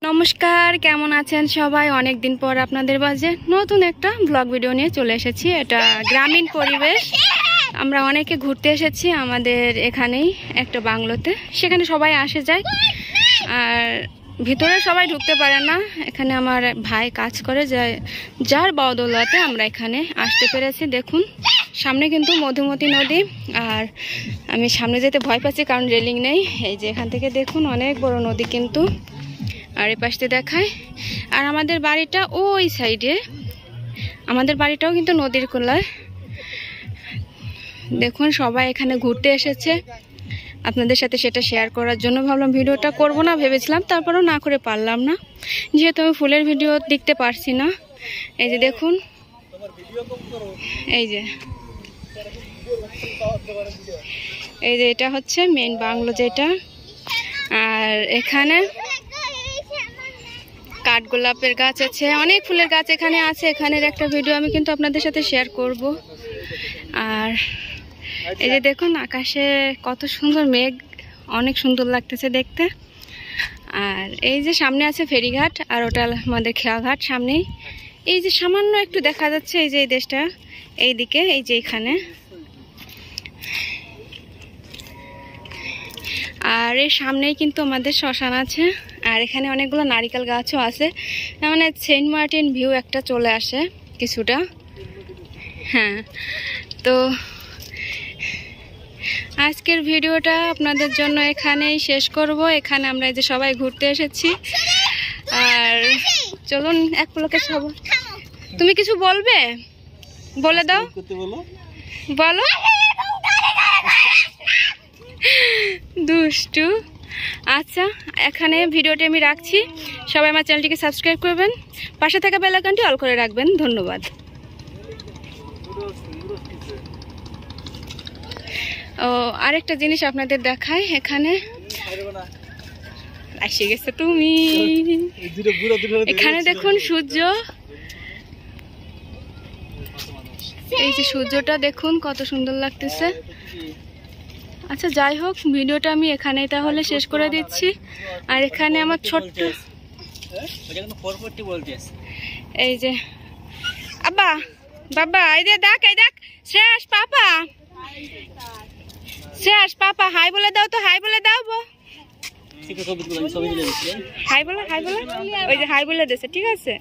নমস্কার, কেমন আছেন সবাই? অনেক দিন পর আপনাদের মাঝে নতুন একটা ব্লগ ভিডিও নিয়ে চলে এসেছি। এটা গ্রামীণ পরিবেশ। আমরা অনেকে ঘুরতে এসেছি আমাদের এখানেই একটা বাংলোতে। সেখানে সবাই আসে যায়, আর ভিতরে সবাই ঢুকতে পারে না। এখানে আমার ভাই কাজ করে, যার বদৌলতে আমরা এখানে আসতে পেরেছি। দেখুন সামনে কিন্তু মধুমতি নদী, আর আমি সামনে যেতে ভয় পাচ্ছি কারণ রেলিং নেই। এই যে এখান থেকে দেখুন অনেক বড় নদী কিন্তু, আর এই পাশে দেখায়। আর আমাদের বাড়িটা ওই সাইডে, আমাদের বাড়িটাও কিন্তু নদীর কোলায়। দেখুন সবাই এখানে ঘুরতে এসেছে, আপনাদের সাথে সেটা শেয়ার করার জন্য ভাবলাম ভিডিওটা করব না ভেবেছিলাম, তারপরও না করে পারলাম না, যেহেতু আমি ফুলের ভিডিও দেখতে পারছি না। এই যে দেখুন, এই যে এটা হচ্ছে মেইন বাংলো যেটা। আর এখানে কাঠগোলাপের গাছ আছে, অনেক ফুলের গাছ এখানে আছে। এখানের একটা ভিডিও আমি কিন্তু আপনাদের সাথে শেয়ার করব। আর এই যে দেখুন আকাশে কত সুন্দর মেঘ, অনেক সুন্দর লাগতেছে দেখতে। আর এই যে সামনে আছে ফেরিঘাট, আর ওটা আমাদের খেয়াঘাট সামনেই। এই যে সামান্য একটু দেখা যাচ্ছে, এই যে এই দেশটা এইদিকে, এই যে এখানে। আর এর সামনেই কিন্তু আমাদের শ্মশান আছে, আর এখানে অনেকগুলো নারিকেল গাছও আছে। মানে সেন্ট মার্টিন ভিউ একটা চলে আসে কিছুটা। হ্যাঁ, তো আজকের ভিডিওটা আপনাদের জন্য এখানেই শেষ করব। এখানে আমরা এই যে সবাই ঘুরতে এসেছি। আর চলুন এক পলকে সব, তুমি কিছু বলবে? বলে দাও, বলো। দুষ্টু। আচ্ছা, এখানে ভিডিওটি আমি রাখছি। সবাই আমার চ্যানেলটিকে সাবস্ক্রাইব করবেন, পাশে থাকা বেল আইকনটি অল করে রাখবেন। ধন্যবাদ। ও আরেকটা জিনিস আপনাদের দেখায়, এখানে এসে গেছে তুমি। এখানে দেখুন সূর্য, এই যে সূর্যটা দেখুন কত সুন্দর লাগতেছে। আচ্ছা যাই হোক, ভিডিওটা আমি এখানেই তাহলে শেষ করে দিচ্ছি। আর এখানে আমার ছোট্ট এই যে আব্বা বাবা, এই যে দেখ, এই দেখ শেষ পাপা, শেষ পাপা, হাই বলে দাও তো, হাই বলে দাও। হাই বলে, হাই বলে, ওই যে হাই বলে দিয়েছে, ঠিক আছে।